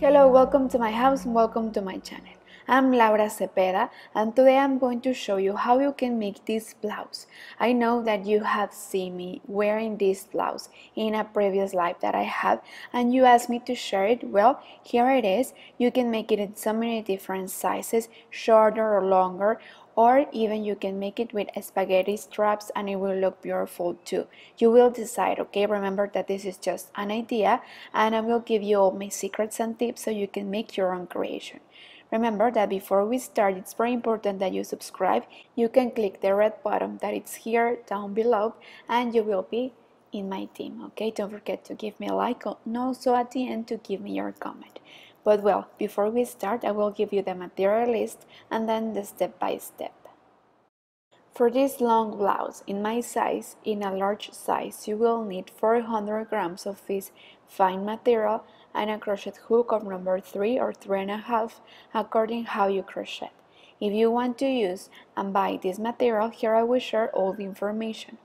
Hello, welcome to my house and welcome to my channel. I'm Laura Cepeda and today I'm going to show you how you can make this blouse. I know that you have seen me wearing this blouse in a previous live that I have and you asked me to share it. Well, here it is. You can make it in so many different sizes, shorter or longer, or even you can make it with spaghetti straps and it will look beautiful too. You will decide, okay? Remember that this is just an idea and I will give you all my secrets and tips so you can make your own creation. Remember that before we start, it's very important that you subscribe. You can click the red button that is here down below and you will be in my team, okay? Don't forget to give me a like and also at the end to give me your comment. But well, before we start, I will give you the material list and then the step by step. For this long blouse, in my size, in a large size, you will need 400 grams of this fine material and a crochet hook of number 3 or 3.5 according how you crochet. If you want to use and buy this material, here I will share all the information.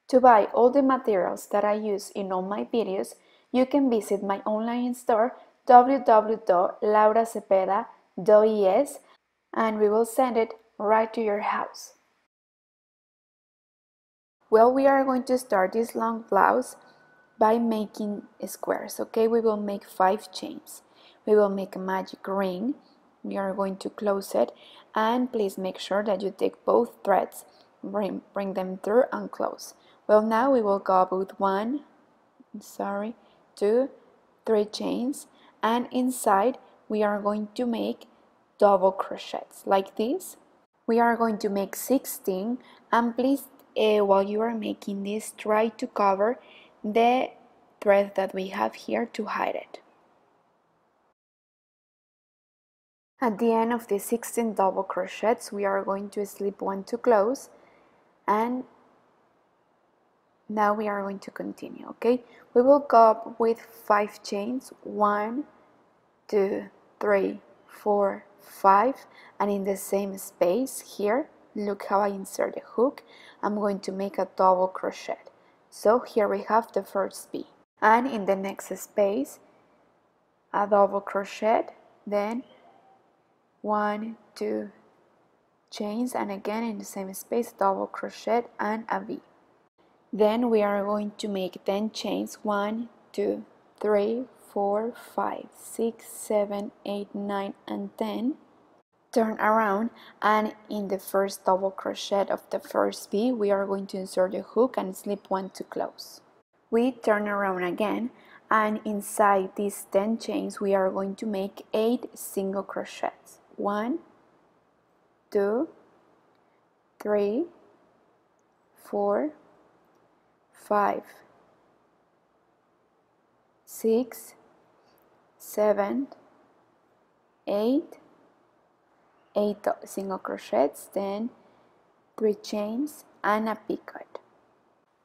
To buy all the materials that I use in all my videos, you can visit my online store www.lauracepeda.es and we will send it right to your house. Well, we are going to start this long blouse by making squares, okay? We will make 5 chains. We will make a magic ring. We are going to close it and please make sure that you take both threads, bring them through and close. Well, now we will go up with 2, 3 chains and inside we are going to make double crochets like this. We are going to make 16 and please while you are making this, try to cover the thread that we have here to hide it. At the end of the 16 double crochets, we are going to slip 1 to close and now we are going to continue, okay? We will go up with 5 chains, 1, 2, 3, 4, 5, and in the same space here, look how I insert the hook. I'm going to make a double crochet. So here we have the first V. And in the next space, a double crochet, then 1, 2 chains, and again in the same space, double crochet and a V. Then we are going to make 10 chains, 1, 2, 3, 4, 5, 6, 7, 8, 9, and 10. Turn around and in the first double crochet of the first V, we are going to insert the hook and slip 1 to close. We turn around again and inside these 10 chains, we are going to make 8 single crochets. 1, 2, 3, 4, 5, 6, 7, 8 single crochets, then 3 chains and a picot.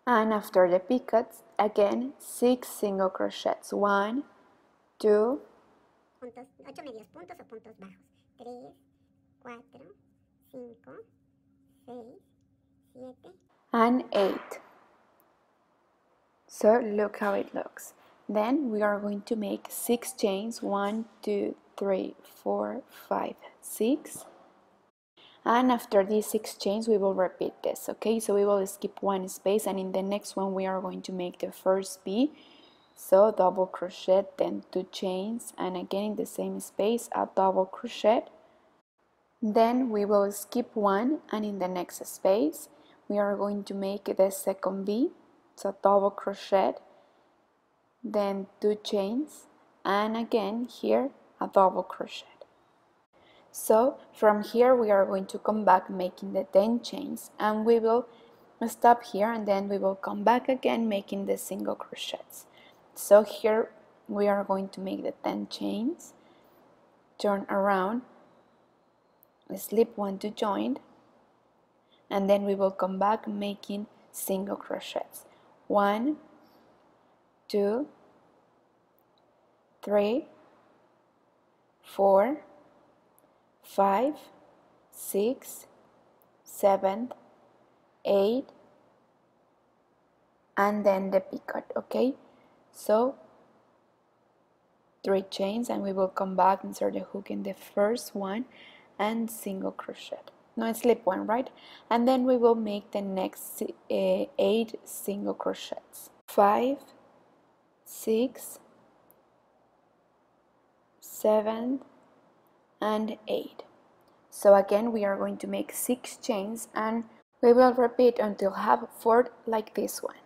And after the picots, again 6 single crochets. 1, 2, puntos, 8 medios puntos o puntos bajos. 3, 4, 5, 6, 7, and 8. So look how it looks. Then we are going to make 6 chains. 1, 2, 3, 4, 5, 6. And after these 6 chains, we will repeat this, okay? So we will skip 1 space and in the next one we are going to make the first V. So double crochet, then 2 chains, and again in the same space, a double crochet. Then we will skip 1 and in the next space, we are going to make the second V. So double crochet, then 2 chains, and again here, a double crochet. So from here we are going to come back making the 10 chains and we will stop here and then we will come back again making the single crochets. So here we are going to make the 10 chains, turn around, slip 1 to join, and then we will come back making single crochets. 1, 2, 3, 4, 5, 6, 7, 8, and then the picot, okay? So 3 chains, and we will come back, insert the hook in the first one and single crochet. No, slip one, right? And then we will make the next 8 single crochets. 5, 6, 7 and 8. So again we are going to make 6 chains, and we will repeat until have 4 like this one.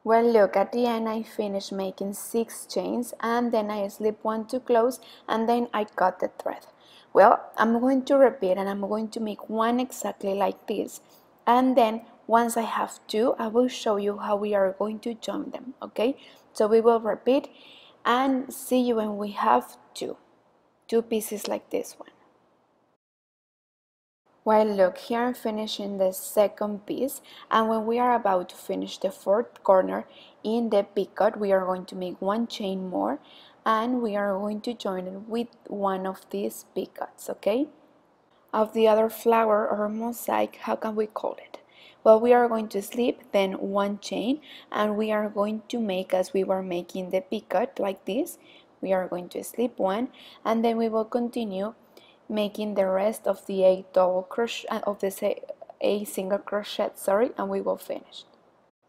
Well, look, at the end I finished making 6 chains, and then I slip one to close, and then I cut the thread. Well, I'm going to repeat, and I'm going to make one exactly like this, and then once I have 2, I will show you how we are going to join them, okay? So we will repeat and see you when we have 2 pieces like this one. Well, look, here I'm finishing the second piece, and when we are about to finish the 4th corner in the picot, we are going to make 1 chain more, and we are going to join it with one of these picots, okay? Of the other flower or mosaic, how can we call it? Well, we are going to slip, then 1 chain, and we are going to make, as we were making the picot like this, we are going to slip 1, and then we will continue making the rest of the 8 double crochet of the 8 single crochet, sorry, and we will finish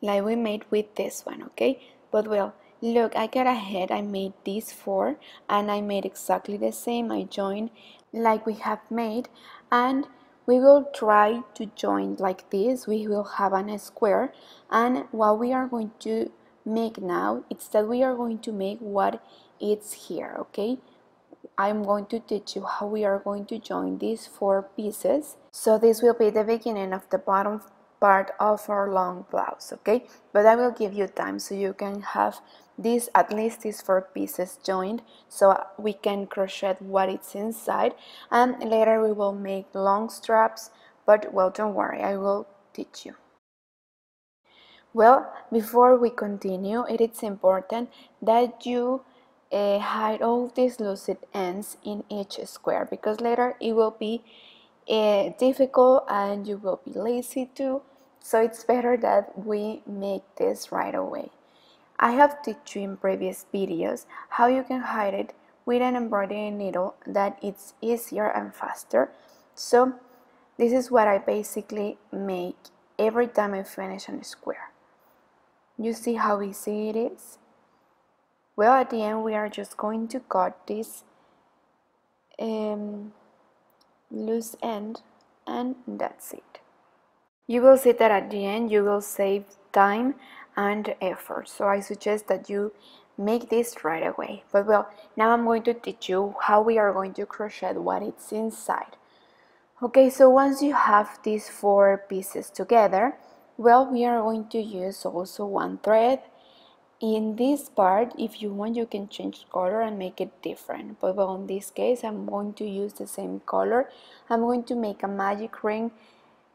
like we made with this one, okay? But well, look, I got ahead, I made these 4, and I made exactly the same. I joined like we have made, and we will try to join like this. We will have a square, and what we are going to make now is that we are going to make what is here, okay? I'm going to teach you how we are going to join these 4 pieces. So this will be the beginning of the bottom part of our long blouse, okay? But I will give you time so you can have these, at least these 4 pieces joined, so we can crochet what is inside, and later we will make long straps, but well, don't worry, I will teach you. Well, before we continue, it is important that you hide all these loose ends in each square, because later it will be difficult and you will be lazy too, so it's better that we make this right away. I have taught you in previous videos how you can hide it with an embroidery needle that it's easier and faster, so this is what I basically make every time I finish a square. You see how easy it is? Well, at the end we are just going to cut this loose end, and that's it. You will see that at the end you will save time and effort, so I suggest that you make this right away. But well, now I'm going to teach you how we are going to crochet what is inside. Okay, so once you have these 4 pieces together, well, we are going to use also 1 thread. In this part, if you want, you can change color and make it different, but well, in this case I'm going to use the same color. I'm going to make a magic ring,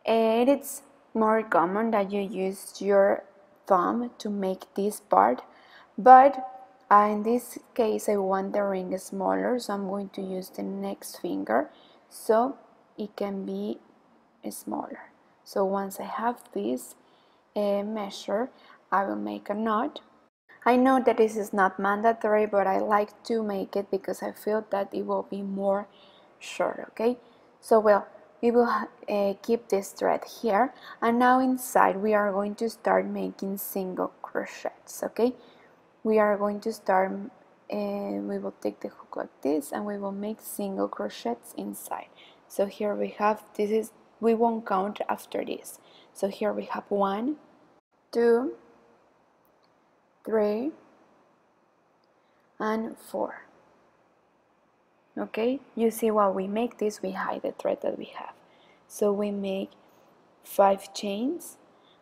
and it's more common that you use your thumb to make this part, but in this case I want the ring smaller, so I'm going to use the next finger so it can be smaller. So once I have this measure, I will make a knot. I know that this is not mandatory, but I like to make it because I feel that it will be more short, okay? So well, we will keep this thread here, and now inside we are going to start making single crochets, okay? We are going to start, we will take the hook like this, and we will make single crochets inside. So here we have, we won't count after this. So here we have 1, 2, 3 and 4. Okay, you see, while we make this, we hide the thread that we have. So we make 5 chains,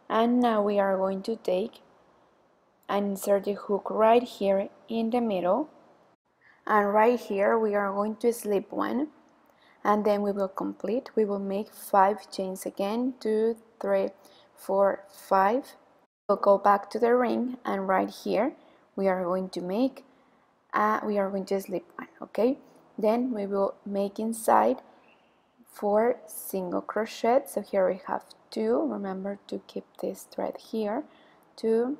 and now we are going to take and insert the hook right here in the middle, and right here we are going to slip 1, and then we will complete. We will make 5 chains again, 2, 3, 4, 5. We'll go back to the ring, and right here we are going to make we are going to slip 1, okay? Then we will make inside 4 single crochets. So here we have 2, remember to keep this thread here, 2,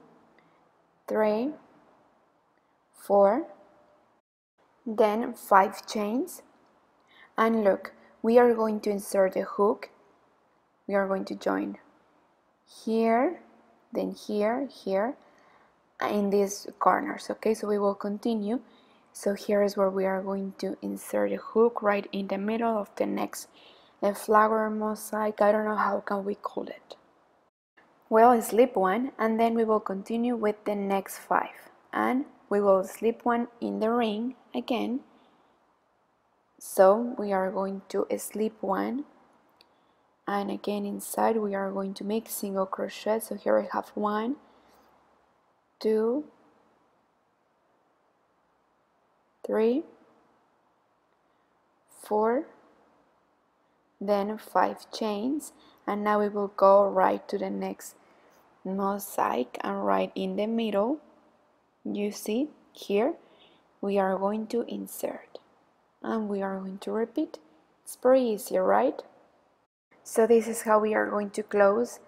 3, 4, then 5 chains, and look, we are going to insert the hook. We are going to join here, then here, here, in these corners. Okay, so we will continue. So here is where we are going to insert a hook right in the middle of the next flower mosaic. I don't know how can we call it. We'll slip one, and then we will continue with the next 5, and we will slip one in the ring again. So we are going to slip one, and again inside we are going to make single crochet. So here I have 1, 2, 3, 4, then 5 chains, and now we will go right to the next mosaic, and right in the middle, you see here, we are going to insert, and we are going to repeat. It's pretty easy, right? So this is how we are going to close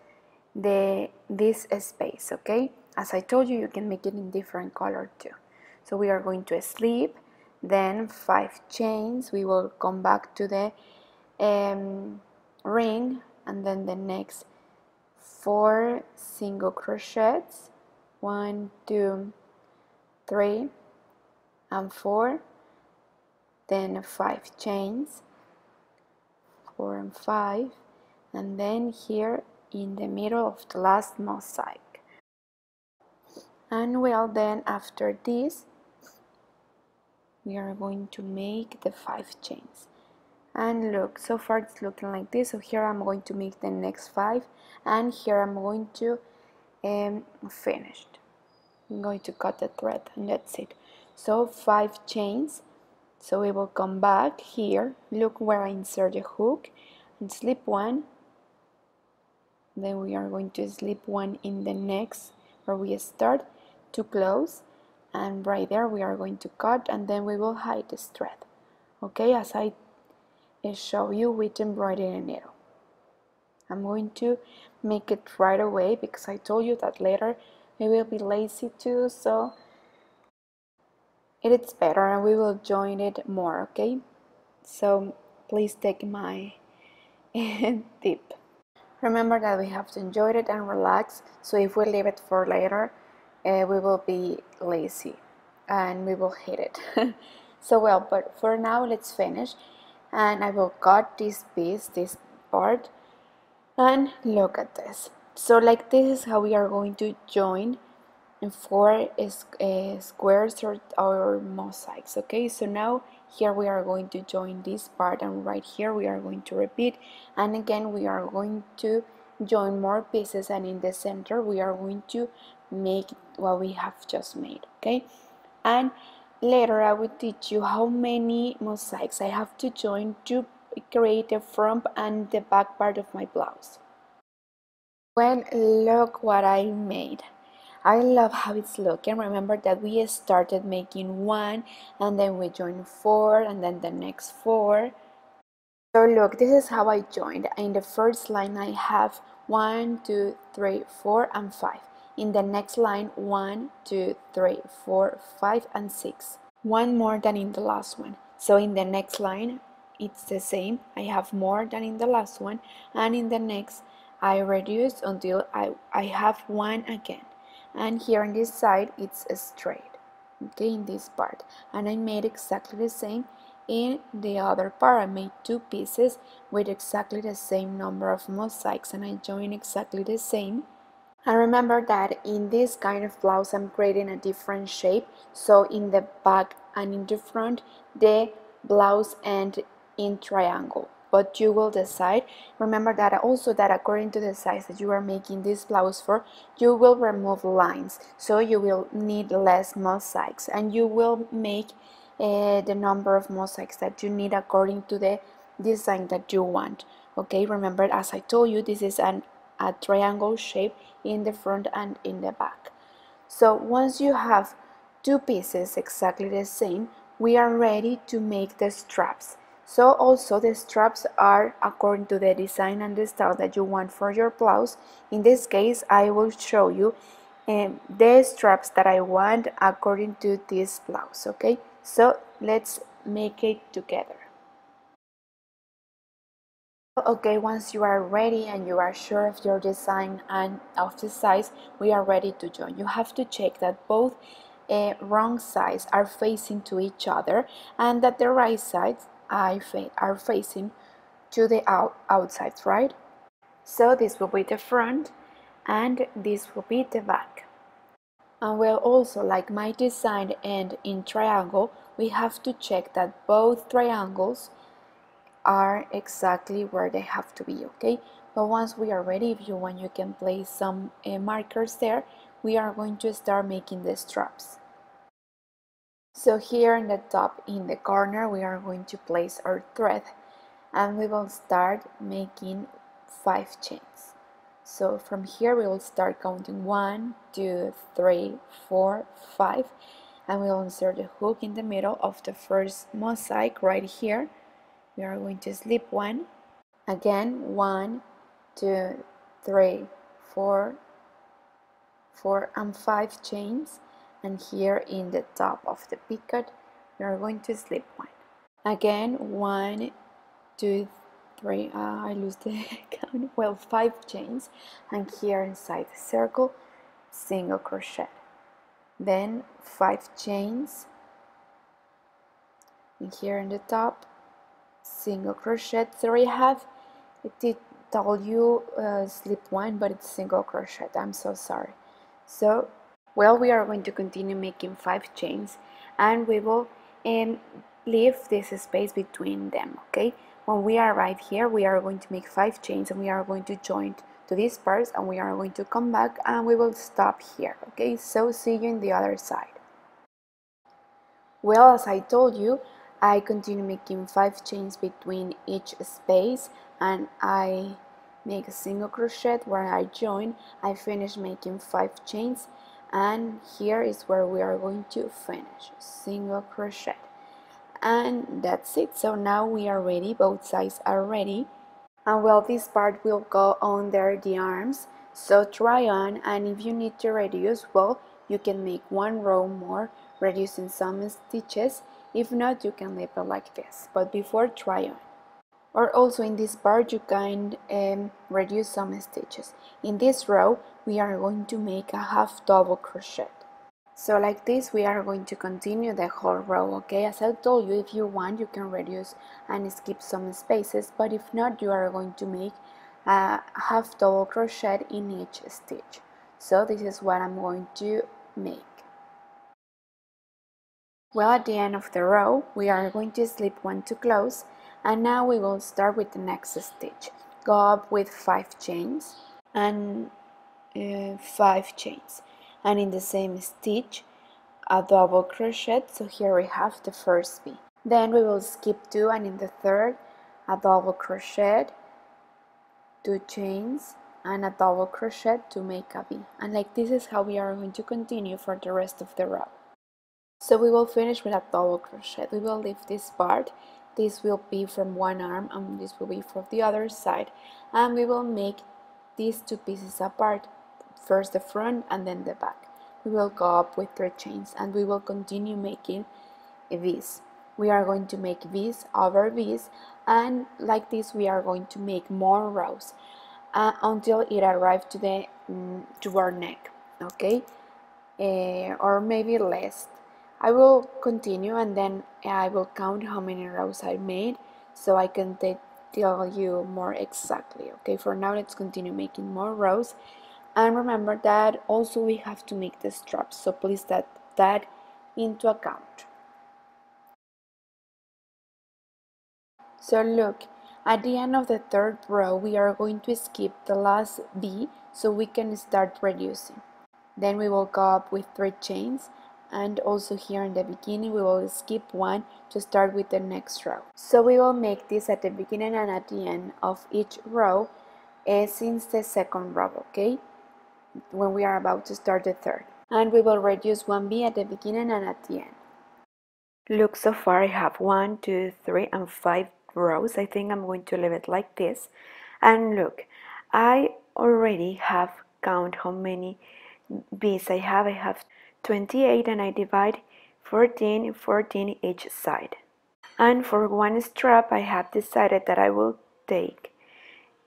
this space, okay? As I told you, you can make it in different color too. So we are going to slip, then 5 chains, we will come back to the ring, and then the next 4 single crochets, 1, 2, 3, and 4, then 5 chains, 4 and 5, and then here in the middle of the last mosaic. And well, then after this we are going to make the 5 chains. And look, so far it's looking like this. So here I'm going to make the next 5, and here I'm going to finish. I'm going to cut the thread, and that's it. So 5 chains. So we will come back here, look where I insert the hook, and slip one. Then we are going to slip one in the next where we start to close, and right there we are going to cut, and then we will hide this thread. Okay, as I show you with embroidery needle. I'm going to make it right away because I told you that later we will be lazy too, so it's better and we will join it more, okay? So please take my tip. Remember that we have to enjoy it and relax, so if we leave it for later, we will be lazy and we will hate it. So well, but for now let's finish, and I will cut this piece, this part, and look at this. So like this is how we are going to join 4 squares or mosaics. Okay, so now here we are going to join this part, and right here we are going to repeat, and again we are going to join more pieces, and in the center we are going to make what we have just made. Okay, and later I will teach you how many mosaics I have to join to create the front and the back part of my blouse. Well, look what I made. I love how it's looking. Remember that we started making 1, and then we joined 4, and then the next 4. So look, this is how I joined. In the first line I have 1, 2, 3, 4, and 5. In the next line 1, 2, 3, 4, 5, and 6. One more than in the last one. So in the next line it's the same. I have more than in the last one, and in the next I reduce until I have 1 again. And here on this side it's straight, okay, in this part, and I made exactly the same in the other part. I made 2 pieces with exactly the same number of mosaics, and I joined exactly the same. And remember that in this kind of blouse I'm creating a different shape, so in the back and in the front the blouse ends in triangle, but you will decide. Remember that also that according to the size that you are making this blouse for, you will remove lines, so you will need less mosaics, and you will make the number of mosaics that you need according to the design that you want. Okay, remember, as I told you, this is a triangle shape in the front and in the back. So once you have 2 pieces exactly the same, we are ready to make the straps. So also the straps are according to the design and the style that you want for your blouse. In this case I will show you the straps that I want according to this blouse. Okay, so let's make it together. Okay, once you are ready and you are sure of your design and of the size, we are ready to join. You have to check that both wrong sides are facing to each other and that the right sides are facing to the outsides, right? So this will be the front and this will be the back. And we'll also, like my design end in triangle, we have to check that both triangles are exactly where they have to be, okay? But once we are ready, if you want, you can place some markers there. We are going to start making the straps. So here in the top, in the corner, we are going to place our thread and we will start making 5 chains. So from here we will start counting 1, 2, 3, 4, 5, and we will insert the hook in the middle of the first mosaic right here. We are going to slip 1, again 1, 2, 3, 4, 4 and 5 chains, and here in the top of the picot we are going to slip 1. Again 1, 2, 3, I lose the count, well, 5 chains, and here inside the circle single crochet, then 5 chains, and here in the top single crochet. Sorry, I have it told you slip 1, but it's single crochet. I'm so sorry. So well, we are going to continue making 5 chains and we will leave this space between them. Okay, when we arrive here we are going to make 5 chains and we are going to join to these parts and we are going to come back and we will stop here. Okay, so see you in the other side. Well, as I told you, I continue making 5 chains between each space and I make a single crochet where I join. I finish making 5 chains and here is where we are going to finish, single crochet, and that's it. So now we are ready, both sides are ready, and well, this part will go under the arms, so try on, and if you need to reduce, well, you can make 1 row more reducing some stitches. If not, you can leave it like this, but before, try on. Or also in this part you can reduce some stitches. In this row we are going to make a half double crochet. So like this we are going to continue the whole row, okay? As I told you, if you want you can reduce and skip some spaces, but if not, you are going to make a half double crochet in each stitch. So this is what I'm going to make. Well, at the end of the row we are going to slip 1 to close, and now we will start with the next stitch. Go up with 5 chains and 5 chains, and in the same stitch a double crochet. So here we have the first V. Then we will skip 2 and in the third a double crochet, 2 chains and a double crochet to make a V, and like this is how we are going to continue for the rest of the row. So we will finish with a double crochet. We will leave this part. This will be from one arm and this will be from the other side, and we will make these 2 pieces apart, first the front and then the back. We will go up with 3 chains and we will continue making V's. We are going to make V's over V's, and like this we are going to make more rows until it arrives to our neck, okay? Or maybe less. I will continue and then I will count how many rows I made so I can tell you more exactly. Okay, for now let's continue making more rows, and remember that also we have to make the straps, so please take that into account. So look, at the end of the 3rd row we are going to skip the last V so we can start reducing. Then we will go up with 3 chains, and also here in the beginning we will skip 1 to start with the next row. So we will make this at the beginning and at the end of each row since the 2nd row, okay? When we are about to start the 3rd. And we will reduce 1 V at the beginning and at the end. Look, so far I have 1, 2, 3 and 5 rows. I think I'm going to leave it like this. And look, I already have counted how many beads I have 28, and I divide 14 each side. And for one strap I have decided that I will take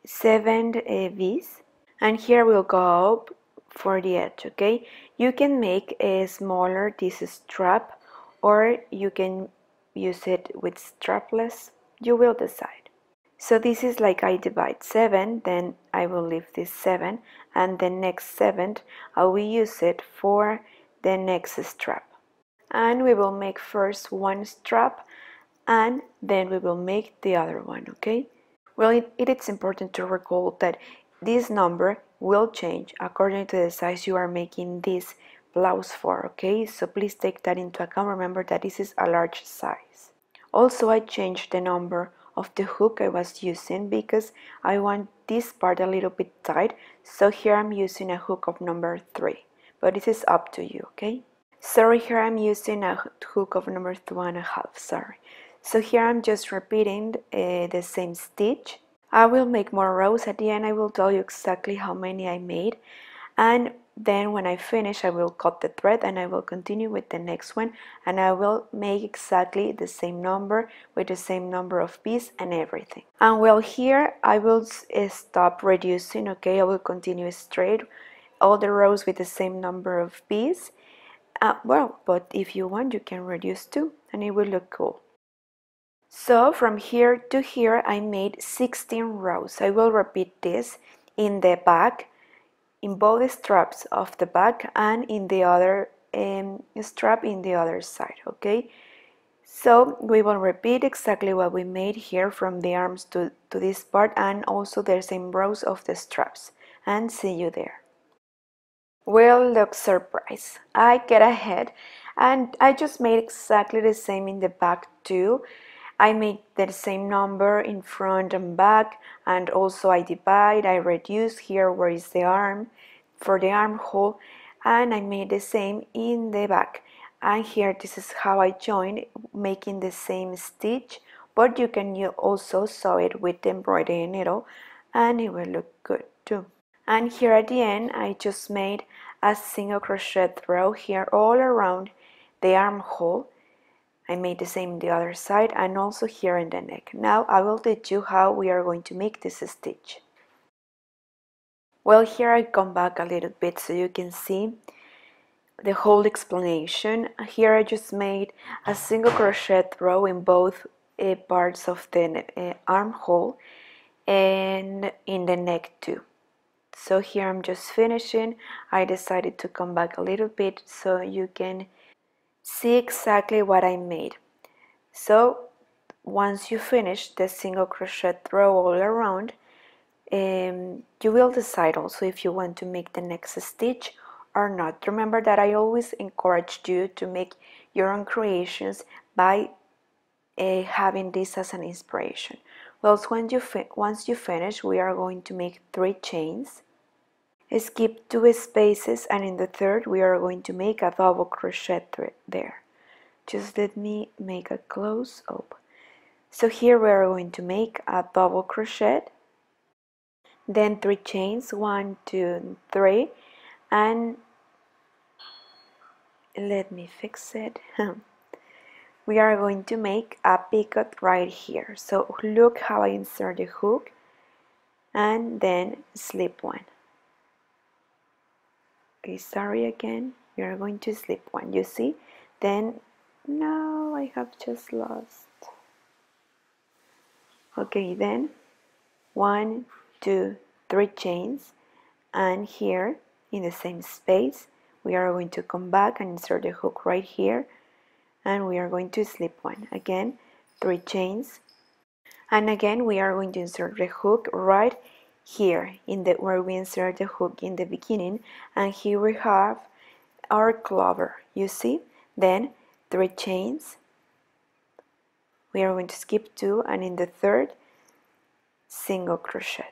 7 beads, and here we'll go up for the edge. Okay, you can make a smaller this strap, or you can use it with strapless, you will decide. So this is like I divide 7, then I will leave this 7, and the next 7 I will use it for the next strap. And we will make first one strap, and then we will make the other one. Okay, well, it is important to recall that this number will change according to the size you are making this blouse for. Okay, so please take that into account. Remember that this is a large size. Also, I changed the number of the hook I was using because I want this part a little bit tight, so here I'm using a hook of number 3, but this is up to you. Okay, sorry, here I'm using a hook of number 2.5. Sorry. So here I'm just repeating the same stitch. I will make more rows at the end. I will tell you exactly how many I made, and then when I finish I will cut the thread and I will continue with the next one, and I will make exactly the same number with the same number of beads and everything. And well, here I will stop reducing. Okay, I will continue straight all the rows with the same number of beads. Well, but if you want you can reduce too, and it will look cool. So from here to here I made 16 rows. I will repeat this in the back, in both straps of the back, and in the other strap in the other side. Okay, so we will repeat exactly what we made here from the arms to this part, and also the same rows of the straps, and see you there. Well, look, surprise, I get ahead and I just made exactly the same in the back too. I made the same number in front and back, and also I divide, I reduce here where is the arm for the armhole, and I made the same in the back. And here this is how I join, making the same stitch, but you can also sew it with the embroidery needle and it will look good too. And here at the end I just made a single crochet row here all around the armhole. I made the same the other side, and also here in the neck. Now I will teach you how we are going to make this stitch. Well, here I come back a little bit so you can see the whole explanation. Here I just made a single crochet row in both parts of the armhole and in the neck too. So here I'm just finishing. I decided to come back a little bit so you can see exactly what I made. So once you finish the single crochet row all around, you will decide also if you want to make the next stitch or not. Remember that I always encourage you to make your own creations by having this as an inspiration. Well, once you finish, we are going to make 3 chains, skip 2 spaces, and in the third we are going to make a double crochet thread there. Just let me make a close up. So here we are going to make a double crochet, then 3 chains, 1, 2, 3, and let me fix it. We are going to make a picot right here. So look how I insert the hook and then slip 1. Okay, sorry again, we are going to slip 1, you see? Then, no, I have just lost. Okay, then 1, 2, 3 chains, and here in the same space we are going to come back and insert the hook right here, and we are going to slip 1. Again, 3 chains, and again we are going to insert the hook right here in the where we insert the hook in the beginning, and here we have our clover, you see? Then 3 chains, we are going to skip 2, and in the third, single crochet.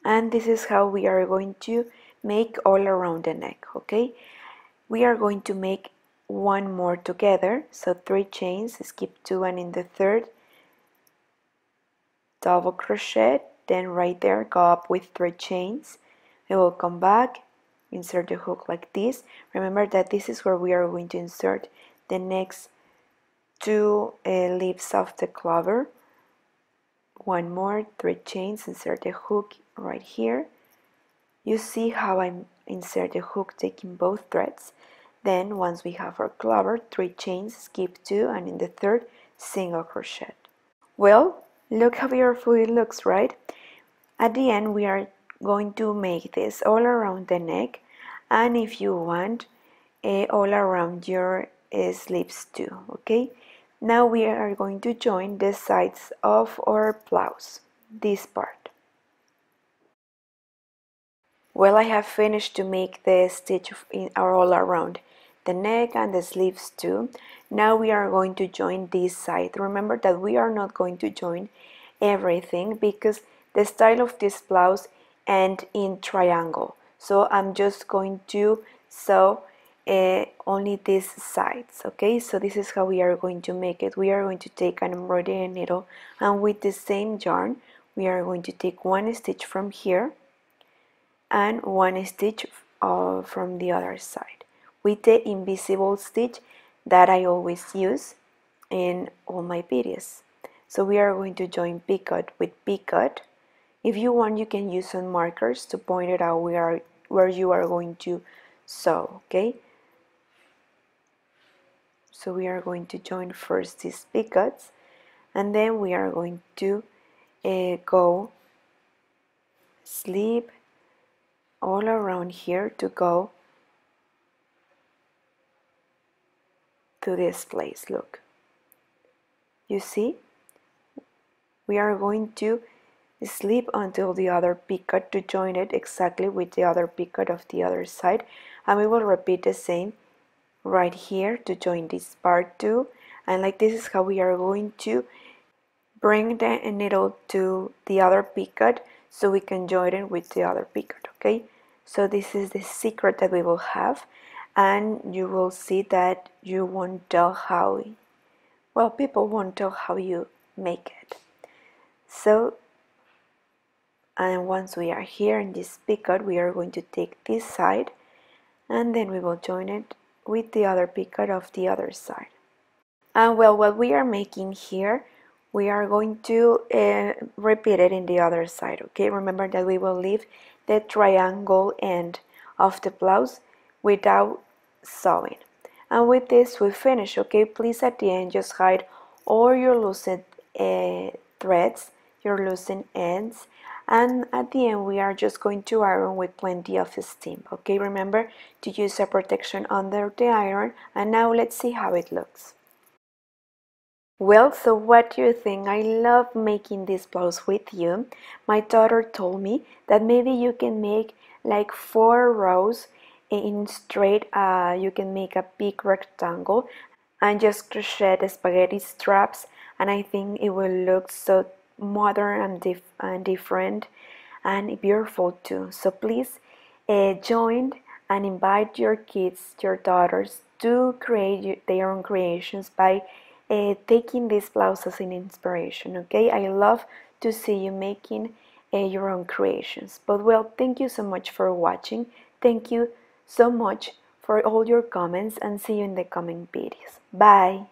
And this is how we are going to make all around the neck. Okay, we are going to make one more together, so 3 chains, skip 2, and in the third, double crochet, then right there go up with 3 chains. We will come back, insert the hook like this. Remember that this is where we are going to insert the next two leaves of the clover. One more, 3 chains, insert the hook right here. You see how I insert the hook taking both threads. Then once we have our clover, 3 chains, skip 2, and in the third, single crochet. Well, look how beautiful it looks, right? At the end we are going to make this all around the neck, and if you want, all around your sleeves too, okay? Now we are going to join the sides of our blouse, this part. Well, I have finished to make the stitch all around the neck and the sleeves too. Now we are going to join this side. Remember that we are not going to join everything because the style of this blouse ends in triangle. So I'm just going to sew only these sides, okay? So this is how we are going to make it. We are going to take an embroidery needle, and with the same yarn we are going to take one stitch from here and one stitch from the other side with the invisible stitch that I always use in all my videos. So we are going to join picot with picot. If you want, you can use some markers to point it out where you are going to sew, okay? So we are going to join first these picots, and then we are going to go slip all around here to go to this place. Look, you see, we are going to slip until the other picot to join it exactly with the other picot of the other side, and we will repeat the same right here to join this part too. And like this is how we are going to bring the needle to the other picot so we can join it with the other picot, okay? So this is the secret that we will have, and you will see that you won't tell how, well, people won't tell how you make it. So, and once we are here in this picot, we are going to take this side, and then we will join it with the other picot of the other side. And well, what we are making here, we are going to repeat it in the other side, okay? Remember that we will leave the triangle end of the blouse without sewing. And with this we finish, okay? Please at the end just hide all your loosened threads, your loosened ends, and at the end we are just going to iron with plenty of steam, okay? Remember to use a protection under the iron. And now let's see how it looks. Well, so what do you think? I love making this blouse with you. My daughter told me that maybe you can make like 4 rows in straight, you can make a big rectangle and just crochet the spaghetti straps, and I think it will look so modern and different and beautiful too. So please join and invite your kids, your daughters, to create their own creations by taking this blouse as an inspiration, okay? I love to see you making your own creations. But well, thank you so much for watching. Thank you so much for all your comments, and see you in the coming videos. Bye!